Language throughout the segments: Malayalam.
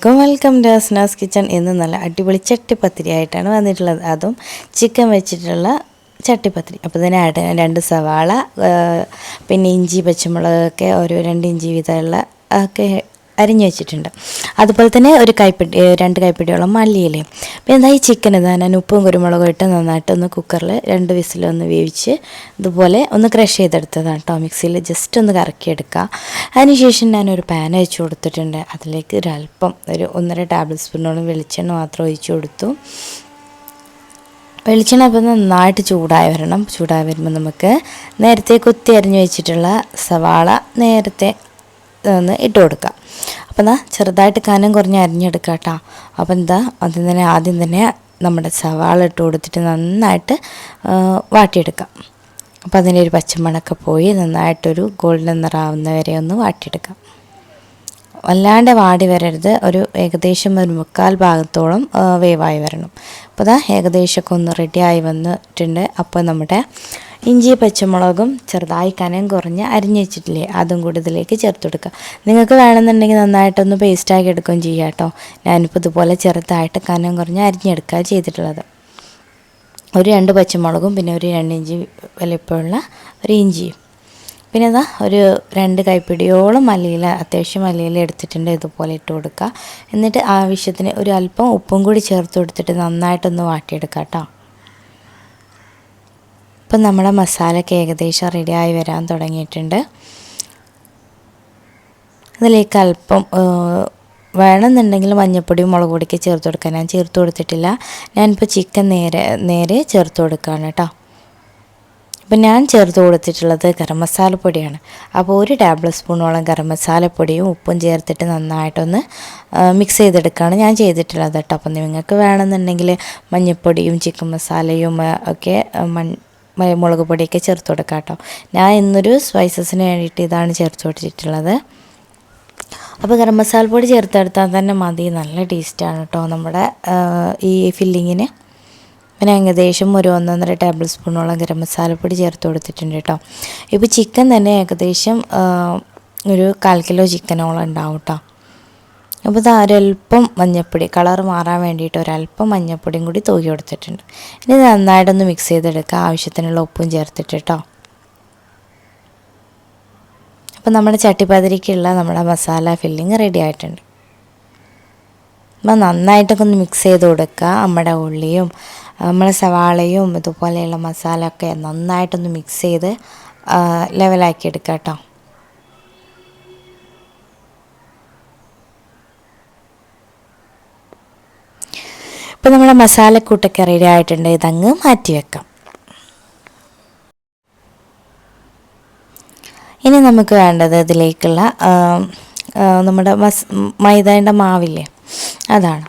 എല്ലാവർക്കും വെൽക്കം ടു അസ്നാസ് കിച്ചൺ. ഇന്ന് നല്ല അടിപൊളി ചട്ടിപ്പത്തിരി ആയിട്ടാണ് വന്നിട്ടുള്ളത്. അതും ചിക്കൻ വെച്ചിട്ടുള്ള ചട്ടിപ്പത്തിരി. അപ്പോൾ ഇതിന് 2 സവാള, പിന്നെ ഇഞ്ചി പച്ചമുളകൊക്കെ ഒരു 2 ഇഞ്ചി വീതമുള്ള ഒക്കെ അരിഞ്ഞു വെച്ചിട്ടുണ്ട്. അതുപോലെ തന്നെ 2 കൈപ്പിടിയോളം മല്ലിയിലയും. പിന്നെ എന്താ ഈ ചിക്കൻ ഞാൻ ഉപ്പും കുരുമുളകും ഇട്ട് നന്നായിട്ടൊന്ന് കുക്കറിൽ 2 വിസിലൊന്ന് വേവിച്ച് ഇതുപോലെ ഒന്ന് ക്രഷ് ചെയ്തെടുത്തതാണ് കേട്ടോ. മിക്സിയിൽ ജസ്റ്റ് ഒന്ന് കറക്കിയെടുക്കുക. അതിനുശേഷം ഞാനൊരു പാൻ വെച്ച് കൊടുത്തിട്ടുണ്ട്. അതിലേക്ക് ഒരല്പം ഒരു 1.5 ടേബിൾ സ്പൂണോളം വെളിച്ചെണ്ണ മാത്രം ഒഴിച്ചു കൊടുത്തു. വെളിച്ചെണ്ണ അപ്പോൾ നന്നായിട്ട് ചൂടായി വരുമ്പോൾ നമുക്ക് നേരത്തെ കുത്തി അരിഞ്ഞു വെച്ചിട്ടുള്ള സവാള നേരത്തെ ഒന്ന് ഇട്ട് കൊടുക്കാം. അപ്പോൾ ചെറുതായിട്ട് കനം കുറഞ്ഞ് അരിഞ്ഞെടുക്കുക കേട്ടോ. അപ്പോൾ ആദ്യം തന്നെ നമ്മുടെ സവാള ഇട്ട് കൊടുത്തിട്ട് നന്നായിട്ട് വാട്ടിയെടുക്കാം. അപ്പോൾ അതിൻ്റെ ഒരു പച്ചമണമൊക്കെ പോയി നന്നായിട്ടൊരു ഗോൾഡൻ നിറാവുന്ന വരെ ഒന്ന് വാട്ടിയെടുക്കാം. വല്ലാണ്ട് വാടി വരരുത്, ഒരു ഏകദേശം ഒരു 1/4 ഭാഗത്തോളം വേവായി വരണം. അപ്പോൾ ഏകദേശമൊക്കെ ഒന്ന് റെഡിയായി വന്നിട്ടുണ്ട്. അപ്പോൾ നമ്മുടെ ഇഞ്ചി പച്ചമുളകും ചെറുതായി കനം കുറഞ്ഞ് അരിഞ്ഞ് വെച്ചിട്ടില്ലേ, അതും കൂടി ഇതിലേക്ക് ചേർത്ത് കൊടുക്കുക. നിങ്ങൾക്ക് വേണമെന്നുണ്ടെങ്കിൽ നന്നായിട്ടൊന്ന് പേസ്റ്റാക്കി എടുക്കുകയും ചെയ്യാം കേട്ടോ. ഞാനിപ്പോൾ ഇതുപോലെ ചെറുതായിട്ട് കനം കുറഞ്ഞ് അരിഞ്ഞെടുക്കുക ചെയ്തിട്ടുള്ളത്. ഒരു 2 പച്ചമുളകും പിന്നെ ഒരു 2 ഇഞ്ചി വലിപ്പമുള്ള ഒരു ഇഞ്ചിയും, പിന്നെ ഒരു 2 കൈപ്പിടിയോളം മല്ലിയില, അത്യാവശ്യം മല്ലിയില എടുത്തിട്ടുണ്ട്. ഇതുപോലെ ഇട്ട് കൊടുക്കുക. എന്നിട്ട് ആവശ്യത്തിന് ഒരു അല്പം ഉപ്പും കൂടി ചേർത്ത് കൊടുത്തിട്ട് നന്നായിട്ടൊന്ന് വാട്ടിയെടുക്കുക കേട്ടോ. ഇപ്പം നമ്മുടെ മസാലയ്ക്ക് ഏകദേശം റെഡിയായി വരാൻ തുടങ്ങിയിട്ടുണ്ട്. അതിലേക്ക് അല്പം വേണമെന്നുണ്ടെങ്കിൽ മഞ്ഞൾപ്പൊടിയും മുളക് പൊടിയൊക്കെ ചേർത്ത് കൊടുക്കുക. ഞാൻ ചേർത്ത് കൊടുത്തിട്ടില്ല. ഞാനിപ്പോൾ ചിക്കൻ നേരെ ചേർത്ത് കൊടുക്കുകയാണ് കേട്ടോ. അപ്പം ഞാൻ ചേർത്ത് കൊടുത്തിട്ടുള്ളത് ഗരം മസാലപ്പൊടിയാണ്. അപ്പോൾ 1 ടേബിൾ സ്പൂണോളം ഗരം മസാലപ്പൊടിയും ഉപ്പും ചേർത്തിട്ട് നന്നായിട്ടൊന്ന് മിക്സ് ചെയ്തെടുക്കുകയാണ് ഞാൻ ചെയ്തിട്ടുള്ളത് കേട്ടോ. അപ്പം നിങ്ങൾക്ക് വേണമെന്നുണ്ടെങ്കിൽ മഞ്ഞൾപ്പൊടിയും ചിക്കൻ മസാലയും ഒക്കെ മുളക് പൊടിയൊക്കെ ചേർത്ത് കൊടുക്കാം കേട്ടോ. ഞാൻ ഇന്നൊരു സ്പൈസസിന് വേണ്ടിയിട്ട് ഇതാണ് ചേർത്ത് കൊടുത്തിട്ടുള്ളത്. അപ്പോൾ ഗരം മസാലപ്പൊടി ചേർത്തെടുത്താൽ തന്നെ മതി, നല്ല ടേസ്റ്റാണ് കേട്ടോ നമ്മുടെ ഈ ഫില്ലിങ്ങിന്. പിന്നെ ഏകദേശം ഒരു 1.5 ടേബിൾ സ്പൂണോളം ഗരം മസാലപ്പൊടി ചേർത്ത് കൊടുത്തിട്ടുണ്ട് കേട്ടോ. ഇപ്പോൾ ചിക്കൻ തന്നെ ഏകദേശം ഒരു 1/4 കിലോ ചിക്കനോളം ഉണ്ടാവും കേട്ടോ. അപ്പോൾ ഒരല്പം മഞ്ഞൾപ്പൊടി, കളർ മാറാൻ വേണ്ടിയിട്ട് ഒരല്പം മഞ്ഞൾപ്പൊടിയും കൂടി തൂക്കി കൊടുത്തിട്ടുണ്ട്. ഇനി നന്നായിട്ടൊന്ന് മിക്സ് ചെയ്തെടുക്കുക, ആവശ്യത്തിനുള്ള ഉപ്പും ചേർത്തിട്ട് കേട്ടോ. അപ്പോൾ നമ്മുടെ ചട്ടിപ്പത്തിരിക്കുള്ള നമ്മുടെ മസാല ഫില്ലിങ് റെഡി ആയിട്ടുണ്ട്. അപ്പോൾ നന്നായിട്ടൊക്കെ ഒന്ന് മിക്സ് ചെയ്ത് കൊടുക്കുക. നമ്മുടെ ഉള്ളിയും നമ്മുടെ സവാളയും ഇതുപോലെയുള്ള മസാല ഒക്കെ നന്നായിട്ടൊന്ന് മിക്സ് ചെയ്ത് ലെവലാക്കി എടുക്കുക കേട്ടോ. ഇപ്പോൾ നമ്മുടെ മസാലക്കൂട്ടൊക്കെ റെഡി ആയിട്ടുണ്ട്. ഇതങ്ങ് മാറ്റി വെക്കാം. ഇനി നമുക്ക് വേണ്ടത് ഇതിലേക്കുള്ള നമ്മുടെ മൈദയുടെ മാവില്ലേ, അതാണ്.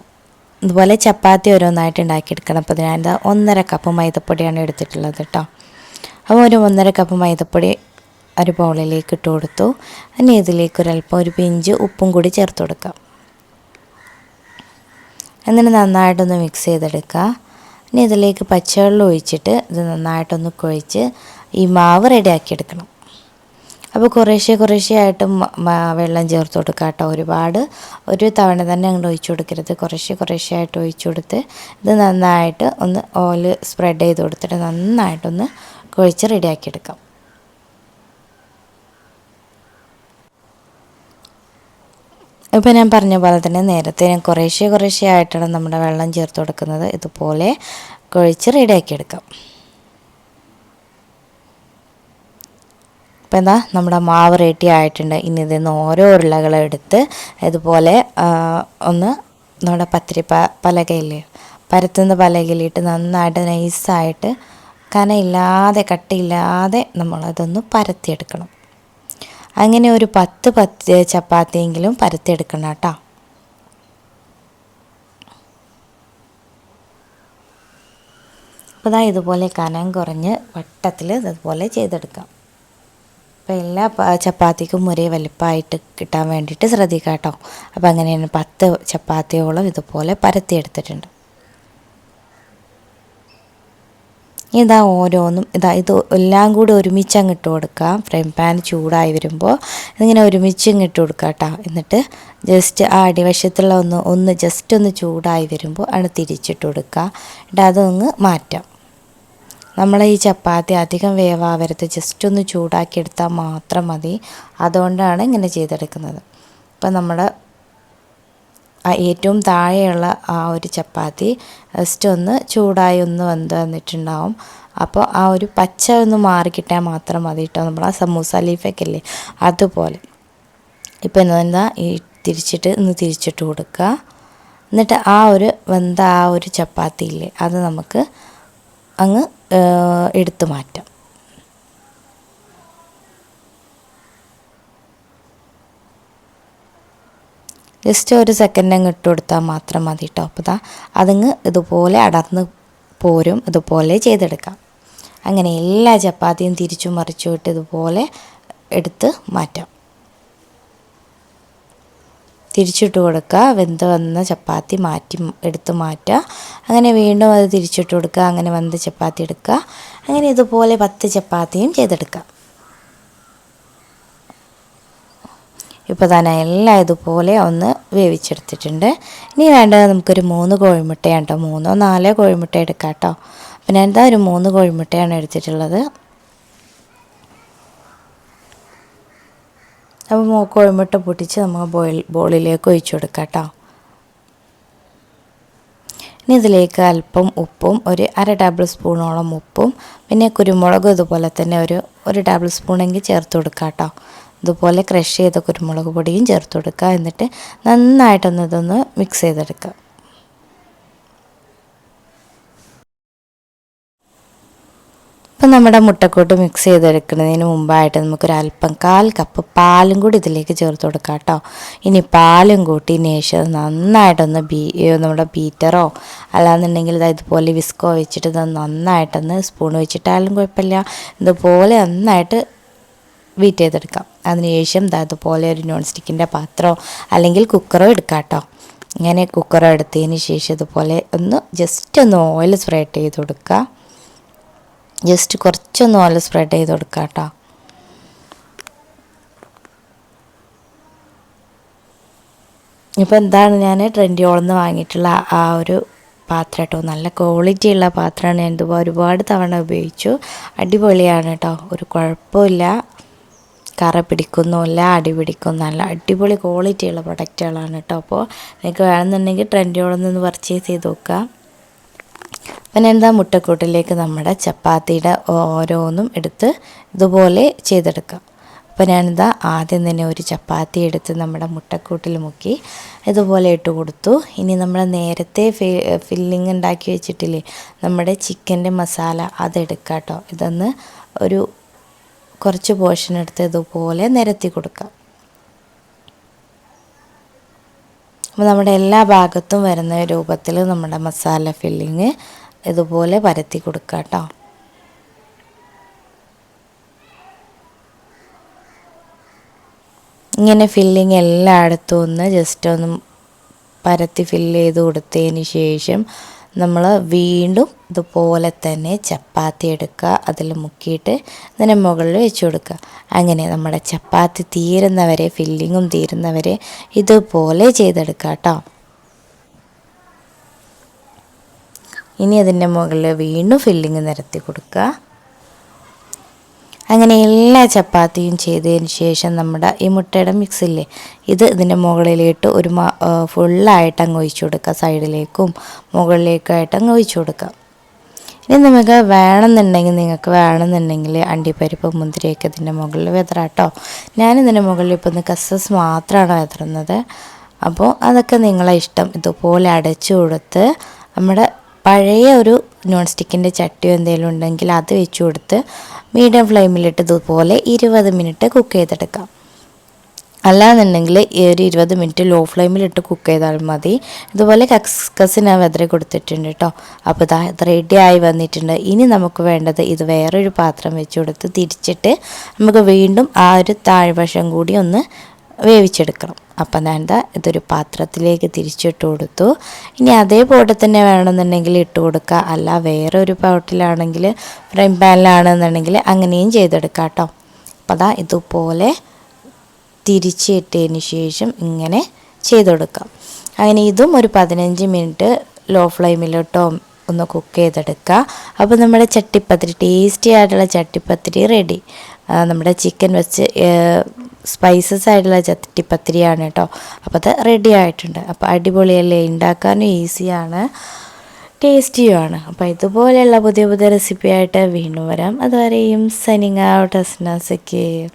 ഇതുപോലെ ചപ്പാത്തി ഓരോന്നായിട്ട് ഉണ്ടാക്കിയെടുക്കണം. അപ്പോൾ ഞാൻ 1.5 കപ്പ് മൈദപ്പൊടിയാണ് എടുത്തിട്ടുള്ളത് കേട്ടോ. അപ്പോൾ ഒരു 1.5 കപ്പ് മൈദപ്പൊടി ഒരു ബൗളിലേക്ക് ഇട്ട് കൊടുത്തു. ഇനി ഇതിലേക്ക് ഒരു പിഞ്ച് ഉപ്പും കൂടി ചേർത്ത് കൊടുക്കാം. എന്നിട്ട് നന്നായിട്ടൊന്ന് മിക്സ് ചെയ്തെടുക്കുക. ഇനി ഇതിലേക്ക് പച്ചവെള്ളം ഒഴിച്ചിട്ട് ഇത് നന്നായിട്ടൊന്ന് കുഴച്ച് ഈ മാവ് റെഡിയാക്കി എടുക്കണം. അപ്പോൾ കുറേശ്ശെ ആയിട്ട് വെള്ളം ചേർത്ത് കൊടുക്കുക കേട്ടോ. ഒരു തവണ തന്നെ അങ്ങോട്ട് ഒഴിച്ചു കൊടുക്കരുത്. കുറേശ്ശെ ആയിട്ട് ഒഴിച്ചു കൊടുത്ത് ഇത് നന്നായിട്ട് ഒന്ന് ഓയിൽ സ്പ്രെഡ് ചെയ്ത് കൊടുത്തിട്ട് നന്നായിട്ടൊന്ന് കുഴച്ച് റെഡിയാക്കി എടുക്കാം. ഇപ്പോൾ ഞാൻ പറഞ്ഞ പോലെ തന്നെ നേരത്തെ ഞാൻ കുറേശ്ശെ ആയിട്ടാണ് നമ്മുടെ വെള്ളം ചേർത്ത് കൊടുക്കുന്നത്. ഇതുപോലെ കുഴച്ച് റെഡിയാക്കി എടുക്കാം. അപ്പോൾ നമ്മുടെ മാവ് റെഡി ആയിട്ടുണ്ട്. ഇനി ഇതിൽ നിന്ന് ഓരോ ഉരുളകളെടുത്ത് ഇതുപോലെ ഒന്ന് നമ്മുടെ പലകയില്ലേ, പരത്തുന്ന പലകയിലിട്ട് നന്നായിട്ട് നൈസായിട്ട് കനയില്ലാതെ കട്ടിയില്ലാതെ നമ്മളതൊന്ന് പരത്തിയെടുക്കണം. അങ്ങനെ ഒരു 10 ചപ്പാത്തിയെങ്കിലും പരത്തിയെടുക്കണം കേട്ടോ. അപ്പോൾ ഇതുപോലെ കനം കുറഞ്ഞ് വട്ടത്തിൽ ഇതുപോലെ ചെയ്തെടുക്കാം. അപ്പോൾ എല്ലാ ചപ്പാത്തിക്കും ഒരേ വലിപ്പമായിട്ട് കിട്ടാൻ വേണ്ടിയിട്ട് ശ്രദ്ധിക്കുക കേട്ടോ. അപ്പോൾ അങ്ങനെയാണ് 10 ചപ്പാത്തിയോളം ഇതുപോലെ പരത്തിയെടുത്തിട്ടുണ്ട്. ഇതാ ഓരോന്നും ഇത് എല്ലാം കൂടി ഒരുമിച്ച് അങ്ങ് ഇട്ട് കൊടുക്കാം. ഫ്രൈ പാൻ ചൂടായി വരുമ്പോൾ ഇതിങ്ങനെ ഒരുമിച്ച് ഇങ്ങ് ഇട്ട് കൊടുക്കാം കേട്ടോ. എന്നിട്ട് ജസ്റ്റ് ആ അടിവശത്തുള്ള ഒന്ന് ജസ്റ്റ് ഒന്ന് ചൂടായി വരുമ്പോൾ ആണ് തിരിച്ചിട്ട് കൊടുക്കുക. എന്നിട്ട് അതൊന്ന് മാറ്റാം. നമ്മളെ ഈ ചപ്പാത്തി അധികം വേവാവരുത്, ജസ്റ്റ് ഒന്ന് ചൂടാക്കി എടുത്താൽ മാത്രം മതി. അതുകൊണ്ടാണ് ഇങ്ങനെ ചെയ്തെടുക്കുന്നത്. അപ്പം നമ്മുടെ ഏറ്റവും താഴെയുള്ള ആ ഒരു ചപ്പാത്തി ജസ്റ്റ് ഒന്ന് ചൂടായി ഒന്ന് വെന്ത് വന്നിട്ടുണ്ടാവും. അപ്പോൾ ആ ഒരു പച്ച ഒന്ന് മാറിക്കിട്ടാൽ മാത്രം മതി കേട്ടോ. നമ്മൾ ആ സമൂസ ലീഫൊക്കെ ഇല്ലേ അതുപോലെ. ഇപ്പോൾ എന്താ ഈ തിരിച്ചിട്ട് കൊടുക്കുക. എന്നിട്ട് ആ ഒരു വെന്ത ആ ഒരു ചപ്പാത്തി ഇല്ലേ അത് നമുക്ക് അങ്ങ് എടുത്തു മാറ്റാം. ജസ്റ്റ് ഒരു സെക്കൻഡ് അങ്ങ് ഇട്ട് കൊടുത്താൽ മാത്രം മതി കേട്ടോ. അപ്പോൾ അതങ്ങ് ഇതുപോലെ അടർന്ന് പോരും. ഇതുപോലെ ചെയ്തെടുക്കാം. അങ്ങനെ എല്ലാ ചപ്പാത്തിയും തിരിച്ചു മറിച്ചു ഇട്ട് ഇതുപോലെ എടുത്ത് മാറ്റാം. തിരിച്ചിട്ട് കൊടുക്കുക. വെന്ത് വന്ന ചപ്പാത്തി എടുത്ത് മാറ്റുക. അങ്ങനെ വീണ്ടും അത് തിരിച്ചിട്ട് കൊടുക്കുക. അങ്ങനെ വെന്ത ചപ്പാത്തി എടുക്കുക. അങ്ങനെ ഇതുപോലെ 10 ചപ്പാത്തിയും ചെയ്തെടുക്കാം. ഇപ്പോൾ തന്നെ എല്ലാം ഇതുപോലെ ഒന്ന് വേവിച്ചെടുത്തിട്ടുണ്ട്. ഇനി വേണ്ടത് നമുക്കൊരു 3 കോഴിമുട്ടയാണ് കേട്ടോ. 3 4 കോഴിമുട്ട എടുക്കാം കേട്ടോ. അപ്പോൾ ഞാൻ ഒരു 3 കോഴിമുട്ടയാണ് എടുത്തിട്ടുള്ളത്. അപ്പോൾ കോഴിമുട്ട പൊട്ടിച്ച് നമുക്ക് ബോളിലേക്ക് ഒഴിച്ചു കൊടുക്കാം കേട്ടോ. ഇനി ഇതിലേക്ക് അല്പം ഉപ്പും ഒരു 1/2 ടേബിൾ സ്പൂണോളം ഉപ്പും പിന്നെ കുരുമുളകും ഇതുപോലെ തന്നെ ഒരു ടേബിൾ സ്പൂണെങ്കിൽ ചേർത്ത് കൊടുക്കാം കേട്ടോ. ഇതുപോലെ ക്രഷ് ചെയ്ത കുരുമുളക് പൊടിയും ചേർത്ത് കൊടുക്കുക. എന്നിട്ട് നന്നായിട്ടൊന്ന് മിക്സ് ചെയ്തെടുക്കുക. ഇപ്പം നമ്മുടെ മുട്ടക്കൂട്ട് മിക്സ് ചെയ്തെടുക്കുന്നതിന് മുമ്പായിട്ട് നമുക്കൊരല്പം 1/4 കപ്പ് പാലും കൂടി ഇതിലേക്ക് ചേർത്ത് കൊടുക്കാം കേട്ടോ. ഇനി പാലും കൂട്ടിയതിന് ശേഷം നന്നായിട്ടൊന്ന് നമ്മുടെ ബീറ്ററോ അല്ലാന്നുണ്ടെങ്കിൽ ഇതുപോലെ വിസ്കോ വെച്ചിട്ട് നന്നായിട്ടൊന്ന് സ്പൂൺ വെച്ചിട്ടാലും കുഴപ്പമില്ല, ഇതുപോലെ നന്നായിട്ട് ബീറ്റ് ചെയ്തെടുക്കാം. അതിനുശേഷം അതുപോലെ ഒരു നോൺ സ്റ്റിക്കിൻ്റെ പാത്രമോ അല്ലെങ്കിൽ കുക്കറോ എടുക്കാം കേട്ടോ. ഇങ്ങനെ കുക്കറോ എടുത്തതിന് ശേഷം ഇതുപോലെ ജസ്റ്റ് ഒന്ന് ഓയിൽ സ്പ്രെഡ് ചെയ്ത് കൊടുക്കുക. ജസ്റ്റ് കുറച്ചൊന്ന് ഓയിൽ സ്പ്രെഡ് ചെയ്ത് കൊടുക്കുക കേട്ടോ. ഇപ്പോൾ എന്താണ് ഞാൻ ട്രെൻഡിയോളിൽ നിന്ന് വാങ്ങിയിട്ടുള്ള ആ ഒരു പാത്രം കേട്ടോ. നല്ല ക്വാളിറ്റി ഉള്ള പാത്രമാണ്. ഞാൻ ഒരുപാട് തവണ ഉപയോഗിച്ചു. അടിപൊളിയാണ് കേട്ടോ. ഒരു കുഴപ്പമില്ല, കറ പിടിക്കുന്നുമില്ല, അടി പിടിക്കും. നല്ല അടിപൊളി ക്വാളിറ്റിയുള്ള പ്രൊഡക്റ്റുകളാണ് കേട്ടോ. അപ്പോൾ നിങ്ങൾക്ക് വേണമെന്നുണ്ടെങ്കിൽ ട്രെൻഡിയോളിൽ നിന്ന് പർച്ചേസ് ചെയ്ത് നോക്കുക. പിന്നെ മുട്ടക്കൂട്ടിലേക്ക് നമ്മുടെ ചപ്പാത്തിയുടെ ഓരോന്നും എടുത്ത് ഇതുപോലെ ചെയ്തെടുക്കാം. അപ്പോൾ ആദ്യം തന്നെ ഒരു ചപ്പാത്തി എടുത്ത് നമ്മുടെ മുട്ടക്കൂട്ടിൽ മുക്കി ഇതുപോലെ ഇട്ട് കൊടുത്തു. ഇനി നമ്മൾ നേരത്തെ ഫില്ലിങ് ഉണ്ടാക്കി വെച്ചിട്ടില്ലേ നമ്മുടെ ചിക്കൻ്റെ മസാല, അതെടുക്കാം കേട്ടോ. ഇതൊന്ന് കുറച്ച് പോർഷൻ എടുത്ത് ഇതുപോലെ നിരത്തി കൊടുക്കാം. അപ്പോൾ നമ്മുടെ എല്ലാ ഭാഗത്തും വരുന്ന രൂപത്തിൽ നമ്മുടെ മസാല ഫില്ലിങ് ഇതുപോലെ പരത്തി കൊടുക്കുക കേട്ടോ. ഇങ്ങനെ ഫില്ലിങ് എല്ലായിടത്തും ജസ്റ്റ് ഒന്ന് പരത്തി ഫില്ല് ചെയ്ത് കൊടുത്തതിന് ശേഷം നമ്മൾ വീണ്ടും ഇതുപോലെ തന്നെ ചപ്പാത്തി എടുക്കുക, അതിൽ മുക്കിയിട്ട് ഇതിന് മുകളിൽ വെച്ച് കൊടുക്കുക. അങ്ങനെ നമ്മുടെ ചപ്പാത്തി തീരുന്നവരെ, ഫില്ലിങ്ങും തീരുന്നവരെ ഇതുപോലെ ചെയ്തെടുക്കുക കേട്ടോ. ഇനി അതിൻ്റെ മുകളിൽ വീണ്ടും ഫില്ലിങ് നിരത്തി കൊടുക്കുക. അങ്ങനെ എല്ലാ ചപ്പാത്തിയും ചെയ്തതിന് ശേഷം നമ്മുടെ ഈ മുട്ടയുടെ മിക്സില്ലേ ഇതിൻ്റെ മുകളിലിട്ട് ഫുള്ളായിട്ട് അങ്ങ് ഒഴിച്ചു കൊടുക്കുക. സൈഡിലേക്കും മുകളിലേക്കായിട്ട് അങ്ങ് ഒഴിച്ചു കൊടുക്കുക. ഇനി നിങ്ങൾക്ക് വേണമെന്നുണ്ടെങ്കിൽ അണ്ടിപ്പരിപ്പ് മുന്തിരിയൊക്കെ ഇതിൻ്റെ മുകളിൽ വെതറാം കേട്ടോ. ഞാനിതിൻ്റെ മുകളിൽ ഇപ്പോൾ കസസ് മാത്രമാണ് വെതറുന്നത്. അപ്പോൾ അതൊക്കെ നിങ്ങളെ ഇഷ്ടം. ഇതുപോലെ അടച്ചു കൊടുത്ത് നമ്മുടെ പഴയ ഒരു നോൺ സ്റ്റിക്കിൻ്റെ ചട്ടിയോ എന്തെങ്കിലും ഉണ്ടെങ്കിൽ അത് വെച്ച് കൊടുത്ത് മീഡിയം ഫ്ലെയിമിലിട്ട് ഇതുപോലെ 20 മിനിറ്റ് കുക്ക് ചെയ്തെടുക്കാം. അല്ലാന്നുണ്ടെങ്കിൽ ഒരു 20 മിനിറ്റ് ലോ ഫ്ലെയിമിലിട്ട് കുക്ക് ചെയ്താൽ മതി. ഇതുപോലെ കസിന് വെതറി കൊടുത്തിട്ടുണ്ട് കേട്ടോ. അപ്പോൾ ഇത് റെഡി ആയി വന്നിട്ടുണ്ട്. ഇനി നമുക്ക് വേണ്ടത് ഇത് വേറൊരു പാത്രം വെച്ച് കൊടുത്ത് തിരിച്ചിട്ട് നമുക്ക് വീണ്ടും ആ ഒരു താഴ്വശം കൂടി ഒന്ന് വേവിച്ചെടുക്കണം. അപ്പം ഞാൻ എന്താ ഇതൊരു പാത്രത്തിലേക്ക് തിരിച്ചിട്ട് കൊടുത്തു. ഇനി അതേ പോട്ടിൽ തന്നെ വേണമെന്നുണ്ടെങ്കിൽ ഇട്ട് കൊടുക്കുക, അല്ല വേറെ ഒരു പോട്ടിലാണെങ്കിൽ ഫ്രൈ പാനിലാണെന്നുണ്ടെങ്കിൽ അങ്ങനെയും ചെയ്തെടുക്കാം കേട്ടോ. അപ്പോൾ അതാ ഇതുപോലെ തിരിച്ചിട്ടതിന് ശേഷം ഇങ്ങനെ ചെയ്ത് കൊടുക്കാം. അങ്ങനെ ഇതും ഒരു 15 മിനിറ്റ് ലോ ഫ്ലെയിമിലിട്ടോ ഒന്ന് കുക്ക് ചെയ്തെടുക്കുക. അപ്പോൾ നമ്മുടെ ചട്ടിപ്പത്തിരി, ടേസ്റ്റി ആയിട്ടുള്ള ചട്ടിപ്പത്തിരി റെഡി. നമ്മുടെ ചിക്കൻ വെച്ച് സ്പൈസസ് ആയിട്ടുള്ള ചട്ടിപ്പത്തിരിയാണ് കേട്ടോ. അപ്പോൾ അത് റെഡി ആയിട്ടുണ്ട്. അപ്പോൾ അടിപൊളിയല്ലേ, ഉണ്ടാക്കാനും ഈസിയാണ്, ടേസ്റ്റിയുമാണ്. അപ്പോൾ ഇതുപോലെയുള്ള പുതിയ പുതിയ റെസിപ്പി ആയിട്ട് വീണ്ടും വരാം. അതുവരെയും സൈനിങ് ഔട്ട്, അസ്ന സക്കീർ.